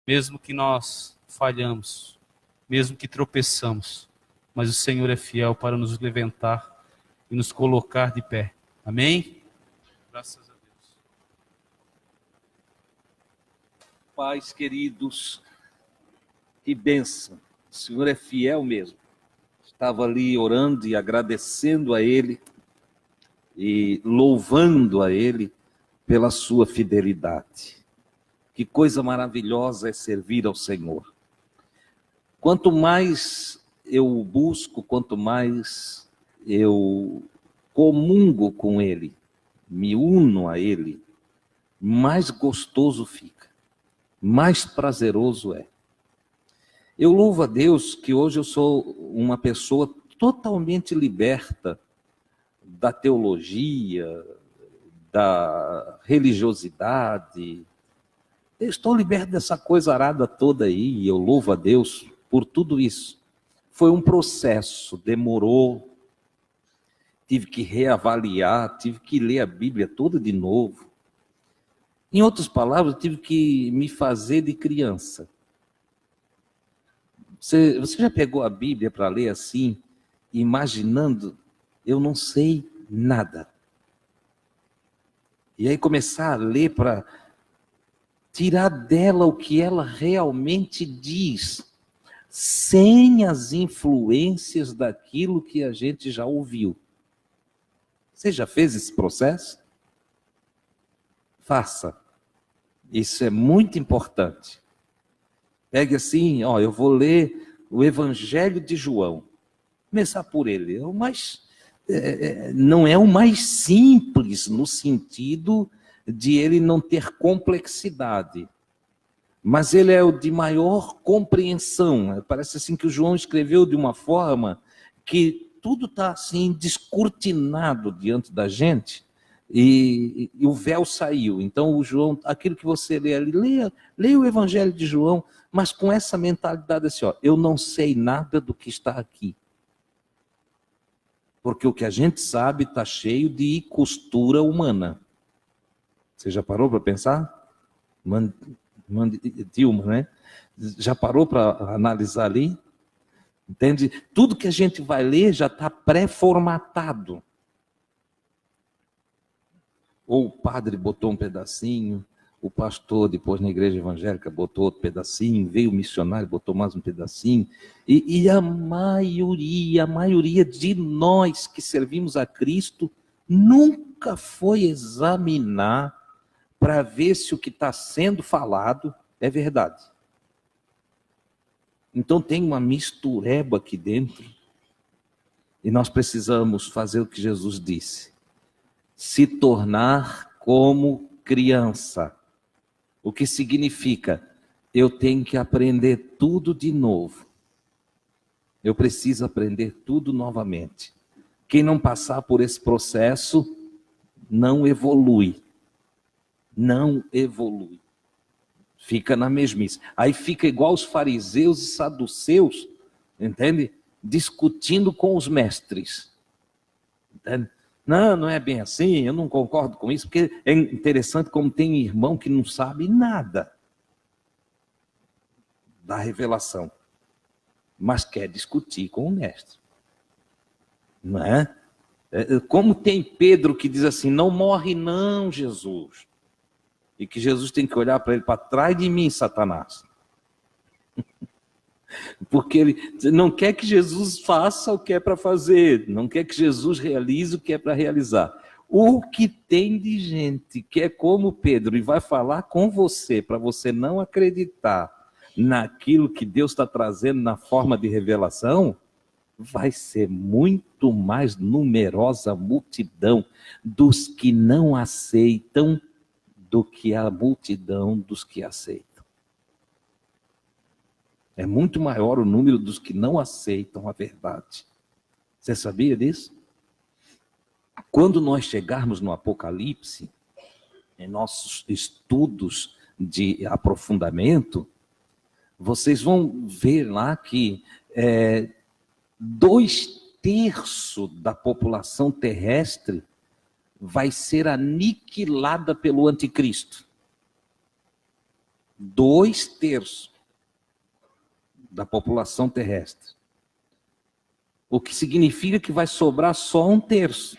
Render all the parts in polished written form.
mesmo que nós falhamos, mesmo que tropeçamos, mas o Senhor é fiel para nos levantar e nos colocar de pé. Amém? Graças a Deus. Pais queridos, que bênção. O Senhor é fiel mesmo. Estava ali orando e agradecendo a Ele e louvando a Ele pela sua fidelidade. Que coisa maravilhosa é servir ao Senhor. Quanto mais eu busco, quanto mais eu comungo com Ele, me uno a Ele, mais gostoso fica, mais prazeroso é. Eu louvo a Deus que hoje eu sou uma pessoa totalmente liberta da teologia, da religiosidade. Eu estou liberto dessa coisa arada toda aí, e eu louvo a Deus por tudo isso. Foi um processo, demorou, tive que reavaliar, tive que ler a Bíblia toda de novo. Em outras palavras, tive que me fazer de criança. Você já pegou a Bíblia para ler assim, imaginando, eu não sei nada. E aí começar a ler para tirar dela o que ela realmente diz, sem as influências daquilo que a gente já ouviu. Você já fez esse processo? Faça. Isso é muito importante. Pegue assim, eu vou ler o Evangelho de João. Começar por ele. Não é o mais simples no sentido de ele não ter complexidade, mas ele é o de maior compreensão. Parece assim que o João escreveu de uma forma que tudo está assim descortinado diante da gente e o véu saiu. Então o João, aquilo que você lê ali, leia o Evangelho de João, mas com essa mentalidade assim, eu não sei nada do que está aqui. Porque o que a gente sabe está cheio de costura humana. Você já parou para pensar? Dilma, né? Já parou para analisar ali? Entende? Tudo que a gente vai ler já está pré-formatado. Ou o padre botou um pedacinho, o pastor depois na igreja evangélica botou outro pedacinho, veio o missionário, botou mais um pedacinho. E a maioria de nós que servimos a Cristo nunca foi examinar para ver se o que está sendo falado é verdade. Então tem uma mistureba aqui dentro e nós precisamos fazer o que Jesus disse: se tornar como criança. O que significa? Eu tenho que aprender tudo de novo. Eu preciso aprender tudo novamente. Quem não passar por esse processo não evolui. Não evolui. Fica na mesmice. Aí fica igual os fariseus e saduceus, entende? Discutindo com os mestres. Entende? Não é bem assim, eu não concordo com isso, porque é interessante como tem irmão que não sabe nada da revelação, mas quer discutir com o mestre. Não é? Como tem Pedro que diz assim, não morre não, Jesus. E que Jesus tem que olhar para ele, para trás de mim, Satanás. Porque ele não quer que Jesus faça o que é para fazer, não quer que Jesus realize o que é para realizar. O que tem de gente que é como Pedro e vai falar com você, para você não acreditar naquilo que Deus está trazendo na forma de revelação, vai ser muito mais numerosa a multidão dos que não aceitam do que a multidão dos que aceitam. É muito maior o número dos que não aceitam a verdade. Você sabia disso? Quando nós chegarmos no Apocalipse, em nossos estudos de aprofundamento, vocês vão ver lá que 2/3 da população terrestre vai ser aniquilada pelo anticristo. 2/3 da população terrestre. O que significa que vai sobrar só 1/3.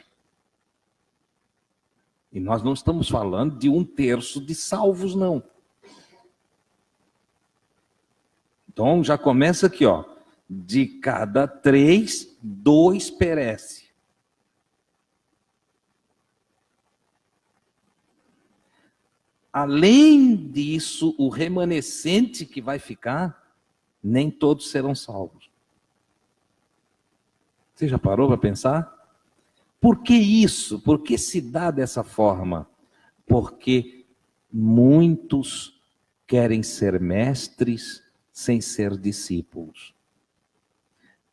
E nós não estamos falando de 1/3 de salvos, não. Então já começa aqui, ó. De cada 3, 2 perece. Além disso, o remanescente que vai ficar, nem todos serão salvos. Você já parou para pensar? Por que isso? Por que se dá dessa forma? Porque muitos querem ser mestres sem ser discípulos.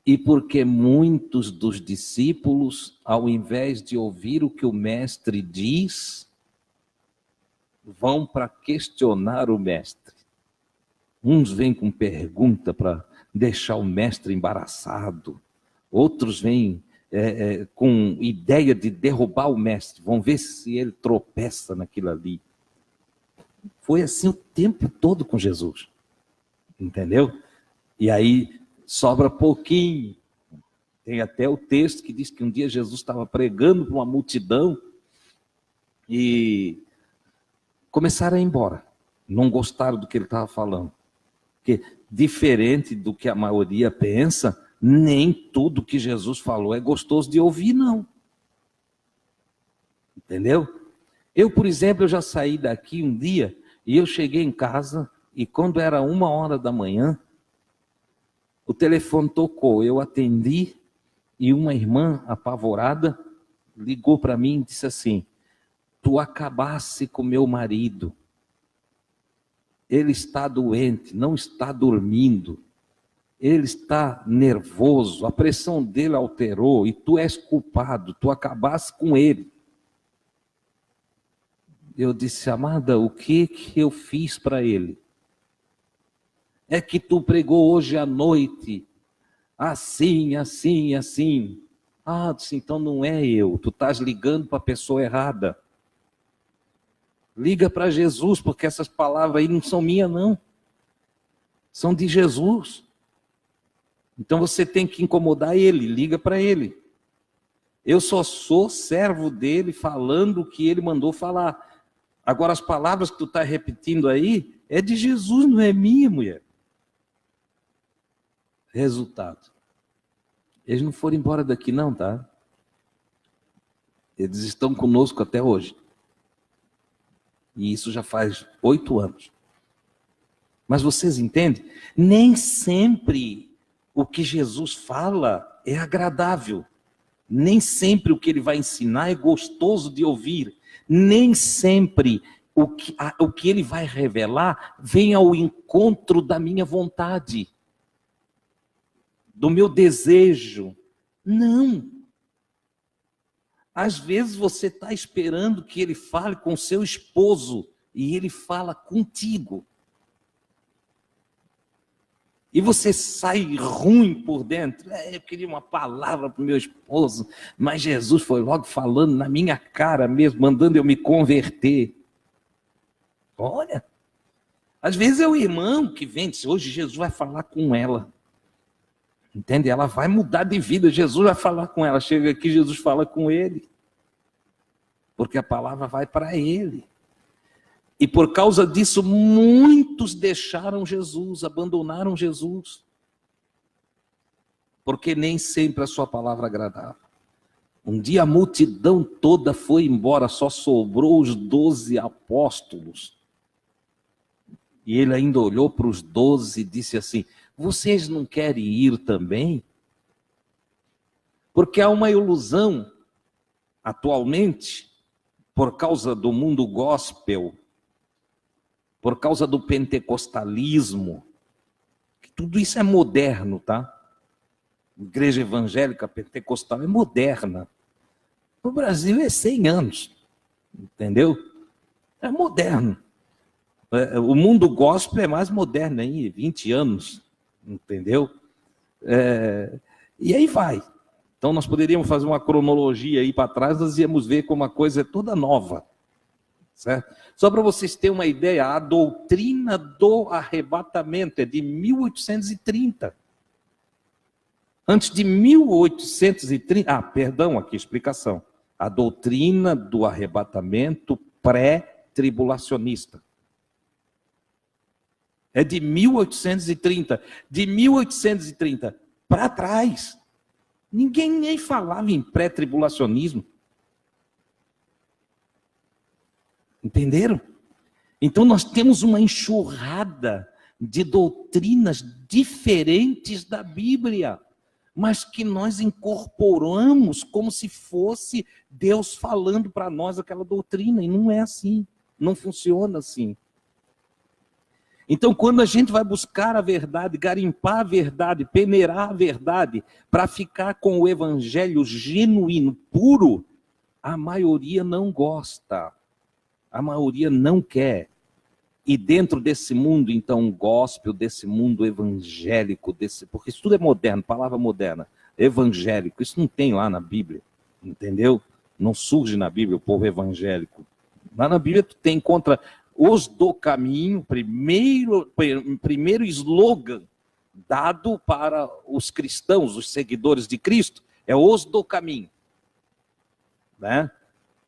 E porque muitos dos discípulos, ao invés de ouvir o que o mestre diz, vão para questionar o mestre. Uns vêm com pergunta para deixar o mestre embaraçado. Outros vêm com ideia de derrubar o mestre. Vão ver se ele tropeça naquilo ali. Foi assim o tempo todo com Jesus. Entendeu? E aí sobra pouquinho. Tem até o texto que diz que um dia Jesus estava pregando para uma multidão e começaram a ir embora. Não gostaram do que ele estava falando. Porque, diferente do que a maioria pensa, nem tudo que Jesus falou é gostoso de ouvir, não. Entendeu? Eu, por exemplo, eu já saí daqui um dia e eu cheguei em casa e quando era 1h da manhã, o telefone tocou, eu atendi e uma irmã apavorada ligou para mim e disse assim: tu acabasse com meu marido. Ele está doente, não está dormindo. Ele está nervoso, a pressão dele alterou e tu és culpado, tu acabasse com ele. Eu disse: amada, o que eu fiz para ele? É que tu pregou hoje à noite, assim, assim, assim. Ah, disse, então não é eu, tu estás ligando para a pessoa errada. Liga para Jesus, porque essas palavras aí não são minhas, não. São de Jesus. Então você tem que incomodar ele, liga para ele. Eu só sou servo dele falando o que ele mandou falar. Agora as palavras que tu está repetindo aí é de Jesus, não é minha, mulher. Resultado. Eles não foram embora daqui não, tá? Eles estão conosco até hoje. E isso já faz 8 anos. Mas vocês entendem? Nem sempre o que Jesus fala é agradável. Nem sempre o que ele vai ensinar é gostoso de ouvir. Nem sempre o que ele vai revelar vem ao encontro da minha vontade, do meu desejo. Não. Às vezes você está esperando que ele fale com seu esposo e ele fala contigo. E você sai ruim por dentro. Eu queria uma palavra para o meu esposo, mas Jesus foi logo falando na minha cara mesmo, mandando eu me converter. Olha, às vezes é o irmão que vem e diz: hoje Jesus vai falar com ela. Entende? Ela vai mudar de vida, Jesus vai falar com ela. Chega aqui, Jesus fala com ele. Porque a palavra vai para ele. E por causa disso, muitos deixaram Jesus, abandonaram Jesus. Porque nem sempre a sua palavra agradava. Um dia a multidão toda foi embora, só sobrou os 12 apóstolos. E ele ainda olhou para os 12 e disse assim: vocês não querem ir também? Porque há uma ilusão, atualmente, por causa do mundo gospel, por causa do pentecostalismo, que tudo isso é moderno, tá? Igreja evangélica pentecostal é moderna. No Brasil é 100 anos, entendeu? É moderno. O mundo gospel é mais moderno aí, 20 anos, entendeu? E aí vai. Então nós poderíamos fazer uma cronologia aí para trás, nós íamos ver como a coisa é toda nova. certo? Só para vocês terem uma ideia, a doutrina do arrebatamento é de 1830. Antes de 1830... perdão, aqui, explicação. A doutrina do arrebatamento pré-tribulacionista. É de 1830. De 1830 para trás, ninguém nem falava em pré-tribulacionismo. Entenderam? Então nós temos uma enxurrada de doutrinas diferentes da Bíblia, mas que nós incorporamos como se fosse Deus falando para nós aquela doutrina, e não é assim, não funciona assim. Então, quando a gente vai buscar a verdade, garimpar a verdade, peneirar a verdade, para ficar com o evangelho genuíno, puro, a maioria não gosta, a maioria não quer. E dentro desse mundo, então, gospel, desse mundo evangélico, porque isso tudo é moderno, palavra moderna, evangélico, isso não tem lá na Bíblia, entendeu? Não surge na Bíblia o povo evangélico. Lá na Bíblia tu encontra os do caminho, primeiro slogan dado para os cristãos, os seguidores de Cristo, é os do caminho. Né?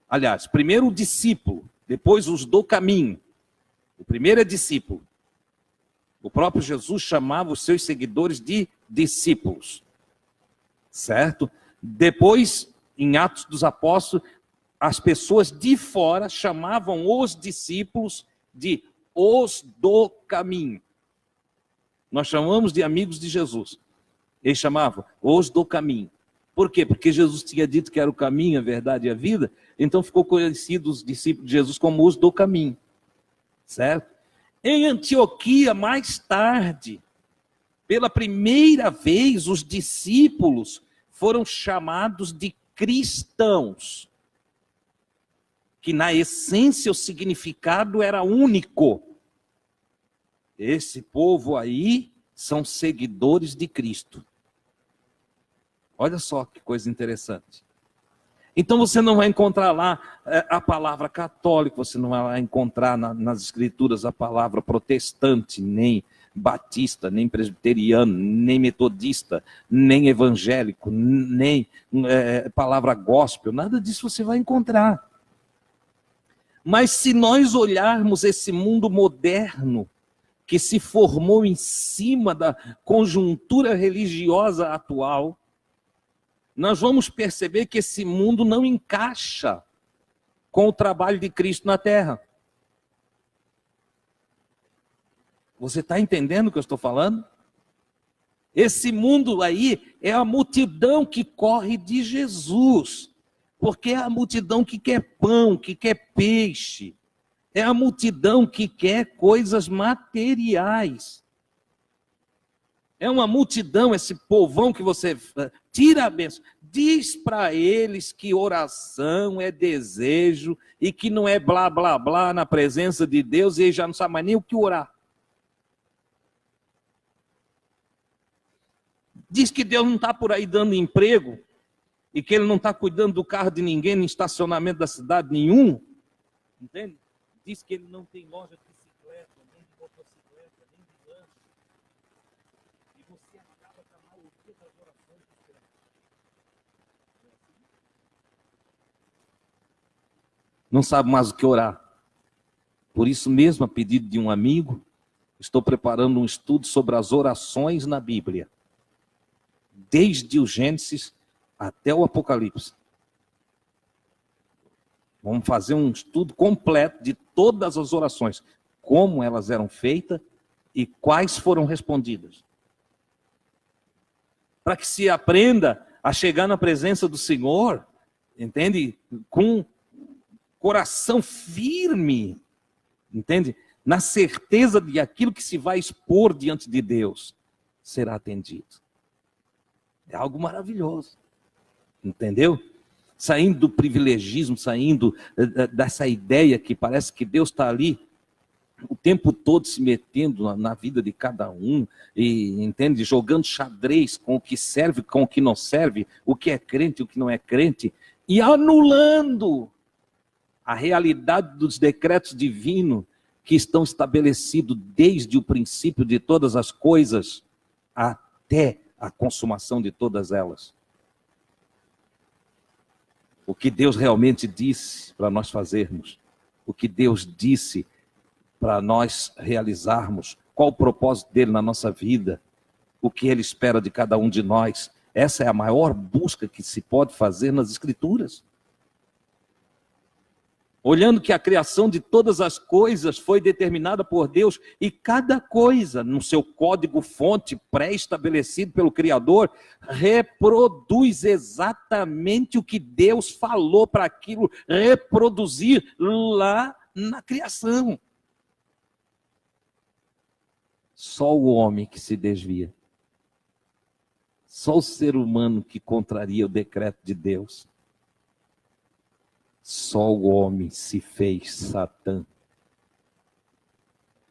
Aliás, primeiro o discípulo, depois os do caminho. O primeiro é discípulo. O próprio Jesus chamava os seus seguidores de discípulos. Certo? Depois, em Atos dos Apóstolos, as pessoas de fora chamavam os discípulos de os do caminho. Nós chamamos de amigos de Jesus. Eles chamavam os do caminho. Por quê? Porque Jesus tinha dito que era o caminho, a verdade e a vida. Então ficou conhecido os discípulos de Jesus como os do caminho. Certo? Em Antioquia, mais tarde, pela primeira vez, os discípulos foram chamados de cristãos, que na essência o significado era único. Esse povo aí são seguidores de Cristo. Olha só que coisa interessante. Então você não vai encontrar lá a palavra católico, você não vai encontrar nas escrituras a palavra protestante, nem batista, nem presbiteriano, nem metodista, nem evangélico, nem palavra gospel, nada disso você vai encontrar. Mas se nós olharmos esse mundo moderno, que se formou em cima da conjuntura religiosa atual, nós vamos perceber que esse mundo não encaixa com o trabalho de Cristo na Terra. Você está entendendo o que eu estou falando? Esse mundo aí é a multidão que corre de Jesus. Porque é a multidão que quer pão, que quer peixe. É a multidão que quer coisas materiais. É uma multidão, esse povão que você tira a bênção. Diz para eles que oração é desejo e que não é blá, blá, blá na presença de Deus e eles já não sabem mais nem o que orar. Diz que Deus não está por aí dando emprego e que ele não está cuidando do carro de ninguém no estacionamento da cidade nenhum. Entende? Diz que ele não tem loja de bicicleta, nem de motocicleta, nem de lanche. E você acaba com a maioria das orações do céu. Não sabe mais o que orar. Por isso mesmo, a pedido de um amigo, estou preparando um estudo sobre as orações na Bíblia. Desde o Gênesis até o Apocalipse. Vamos fazer um estudo completo de todas as orações, como elas eram feitas e quais foram respondidas. Para que se aprenda a chegar na presença do Senhor, entende? Com coração firme, entende? Na certeza de aquilo que se vai expor diante de Deus será atendido. É algo maravilhoso. Entendeu? Saindo do privilegismo, saindo dessa ideia que parece que Deus está ali o tempo todo se metendo na vida de cada um, e entende? Jogando xadrez com o que serve, com o que não serve, o que é crente, o que não é crente, e anulando a realidade dos decretos divinos que estão estabelecidos desde o princípio de todas as coisas até a consumação de todas elas. O que Deus realmente disse para nós fazermos, o que Deus disse para nós realizarmos, qual o propósito dele na nossa vida, o que ele espera de cada um de nós. Essa é a maior busca que se pode fazer nas Escrituras. Olhando que a criação de todas as coisas foi determinada por Deus e cada coisa, no seu código-fonte pré-estabelecido pelo Criador, reproduz exatamente o que Deus falou para aquilo reproduzir lá na criação. Só o homem que se desvia. Só o ser humano que contraria o decreto de Deus. Só o homem se fez Satã,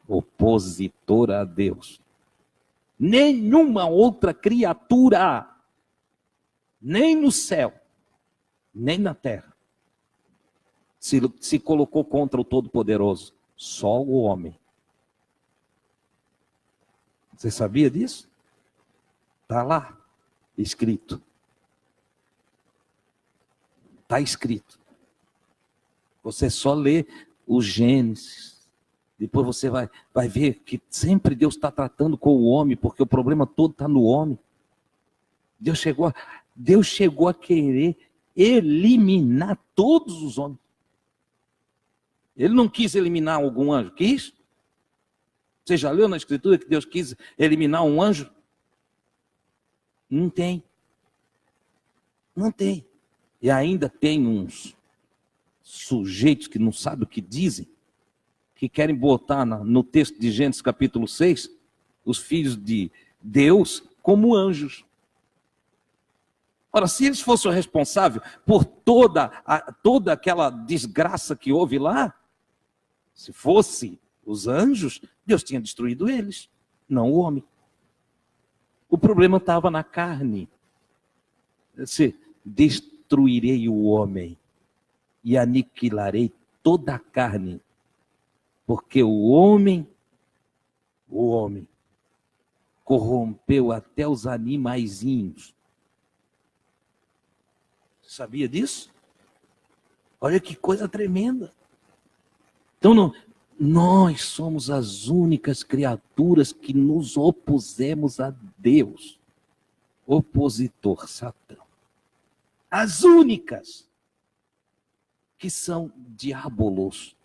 opositor a Deus. Nenhuma outra criatura, nem no céu, nem na terra, se colocou contra o Todo-Poderoso. Só o homem. Você sabia disso? Está lá, escrito. Está escrito. Você só lê o Gênesis. Depois você vai ver que sempre Deus está tratando com o homem, porque o problema todo está no homem. Deus chegou a querer eliminar todos os homens. Ele não quis eliminar algum anjo, quis? Você já leu na Escritura que Deus quis eliminar um anjo? Não tem. Não tem. E ainda tem uns sujeitos que não sabem o que dizem, que querem botar no texto de Gênesis capítulo 6, os filhos de Deus como anjos. Ora, se eles fossem responsáveis por toda aquela desgraça que houve lá, se fosse os anjos, Deus tinha destruído eles, não o homem. O problema estava na carne. Destruirei o homem e aniquilarei toda a carne, porque o homem corrompeu até os animaizinhos. Sabia disso? Olha que coisa tremenda. Então, nós somos as únicas criaturas que nos opusemos a Deus. Opositor, Satã. As únicas que são diabolos.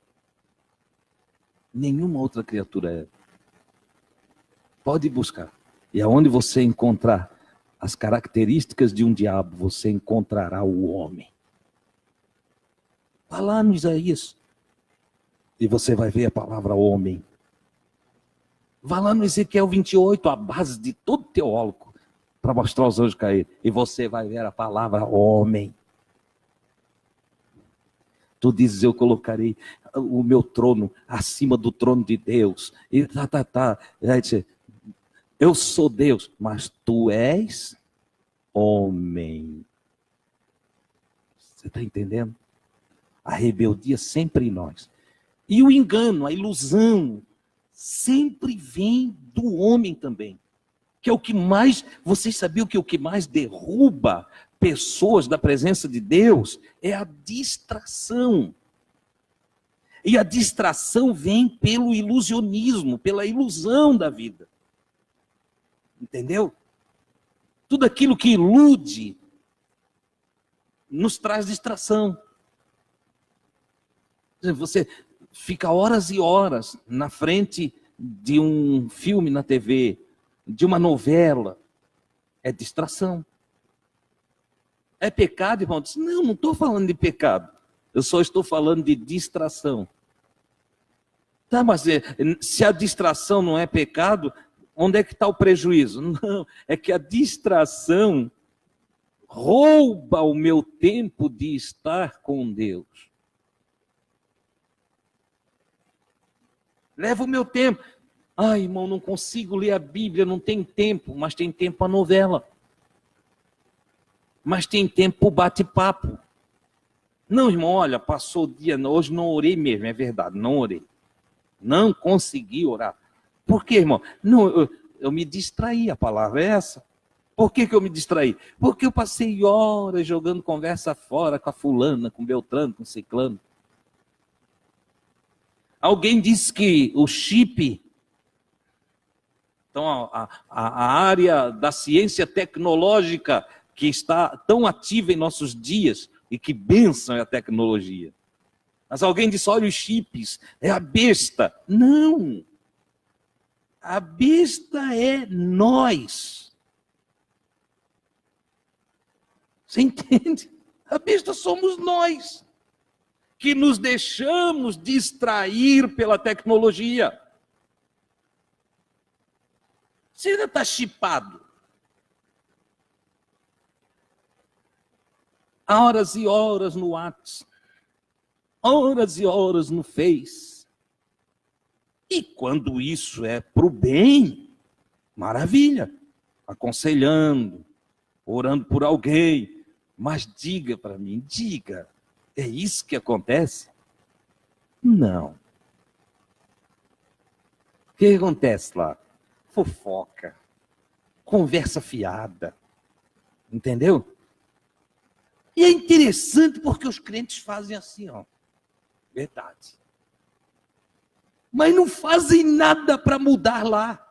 Nenhuma outra criatura é. Pode buscar. E aonde você encontrar as características de um diabo, você encontrará o homem. Vai lá no Isaías. E você vai ver a palavra homem. Vai lá no Ezequiel 28, a base de todo teólogo, para mostrar os anjos cair. E você vai ver a palavra homem. Tu dizes, eu colocarei o meu trono acima do trono de Deus. E eu sou Deus, mas tu és homem. Você está entendendo? A rebeldia sempre em nós. E o engano, a ilusão, sempre vem do homem também. Que é o que mais, vocês sabiam que o que mais derruba pessoas da presença de Deus é a distração. E a distração vem pelo ilusionismo, pela ilusão da vida. Entendeu? Tudo aquilo que ilude nos traz distração. Você fica horas e horas na frente de um filme na TV, de uma novela. É distração. É pecado, irmão? Não, não estou falando de pecado. Eu só estou falando de distração. Tá, mas se a distração não é pecado, onde é que está o prejuízo? Não, é que a distração rouba o meu tempo de estar com Deus. Leva o meu tempo. Ai, irmão, não consigo ler a Bíblia, não tem tempo. Mas tem tempo para novela. Mas tem tempo para o bate-papo. Não, irmão, olha, passou o dia, hoje não orei mesmo, é verdade, não orei. Não consegui orar. Por quê, irmão? Não, eu me distraí, a palavra é essa. Por que eu me distraí? Porque eu passei horas jogando conversa fora com a fulana, com o Beltrano, com o ciclano. Alguém disse que o chip, então a área da ciência tecnológica que está tão ativa em nossos dias, e que bênção é a tecnologia. Mas alguém disse, olha os chips, é a besta. Não! A besta é nós. Você entende? A besta somos nós, que nos deixamos distrair pela tecnologia. Você ainda está chipado. Horas e horas no WhatsApp, horas e horas no Face. E quando isso é para o bem, maravilha. Aconselhando, orando por alguém. Mas diga para mim, diga, é isso que acontece? Não. O que acontece lá? Fofoca, conversa fiada. Entendeu? E é interessante porque os crentes fazem assim, ó. Verdade. Mas não fazem nada para mudar lá.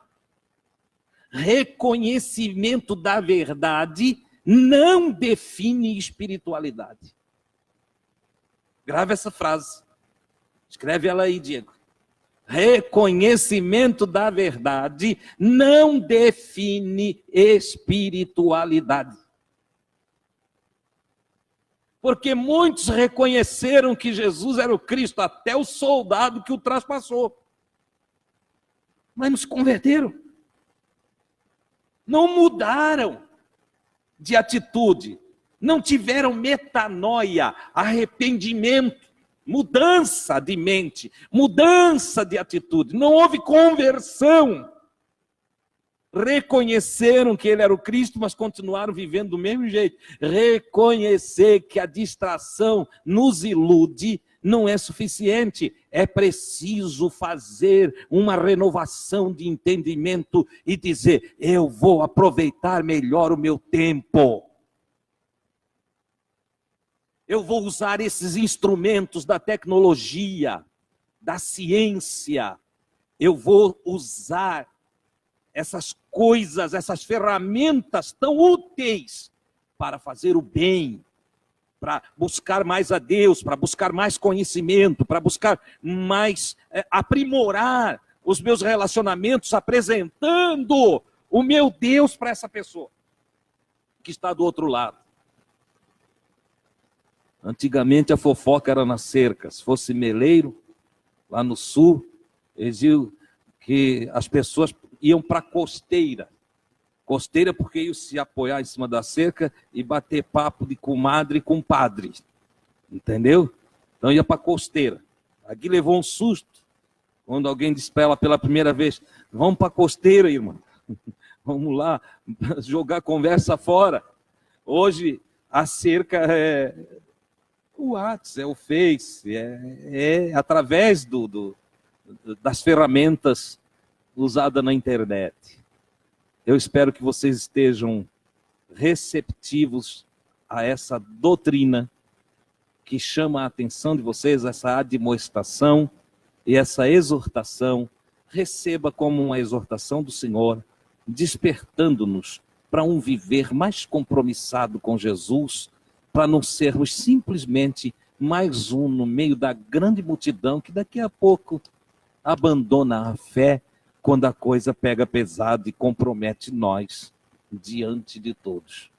Reconhecimento da verdade não define espiritualidade. Grave essa frase. Escreve ela aí, Diego. Reconhecimento da verdade não define espiritualidade. Porque muitos reconheceram que Jesus era o Cristo, até o soldado que o traspassou. Mas não se converteram. Não mudaram de atitude. Não tiveram metanoia, arrependimento, mudança de mente, mudança de atitude. Não houve conversão. Reconheceram que ele era o Cristo, mas continuaram vivendo do mesmo jeito. Reconhecer que a distração nos ilude não é suficiente. É preciso fazer uma renovação de entendimento e dizer, eu vou aproveitar melhor o meu tempo. Eu vou usar esses instrumentos da tecnologia, da ciência. Eu vou usar essas coisas, essas ferramentas tão úteis para fazer o bem, para buscar mais a Deus, para buscar mais conhecimento, para buscar mais, aprimorar os meus relacionamentos, apresentando o meu Deus para essa pessoa que está do outro lado. Antigamente a fofoca era nas cercas. Se fosse Meleiro, lá no sul, eles diziam que as pessoas iam para a costeira. Costeira porque iam se apoiar em cima da cerca e bater papo de comadre e compadre. Entendeu? Então ia para a costeira. Aqui levou um susto quando alguém disse para ela pela primeira vez, vamos para a costeira, irmã. Vamos lá jogar conversa fora. Hoje a cerca é o WhatsApp, é o Face, é através das ferramentas usadas na internet. Eu espero que vocês estejam receptivos a essa doutrina que chama a atenção de vocês, essa admoestação e essa exortação. Receba como uma exortação do Senhor, despertando-nos para um viver mais compromissado com Jesus, para não sermos simplesmente mais um no meio da grande multidão que daqui a pouco abandona a fé quando a coisa pega pesado e compromete nós diante de todos.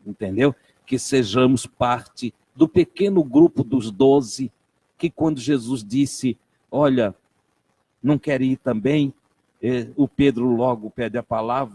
Entendeu? Que sejamos parte do pequeno grupo dos 12, que quando Jesus disse, olha, não quer ir também, o Pedro logo pede a palavra,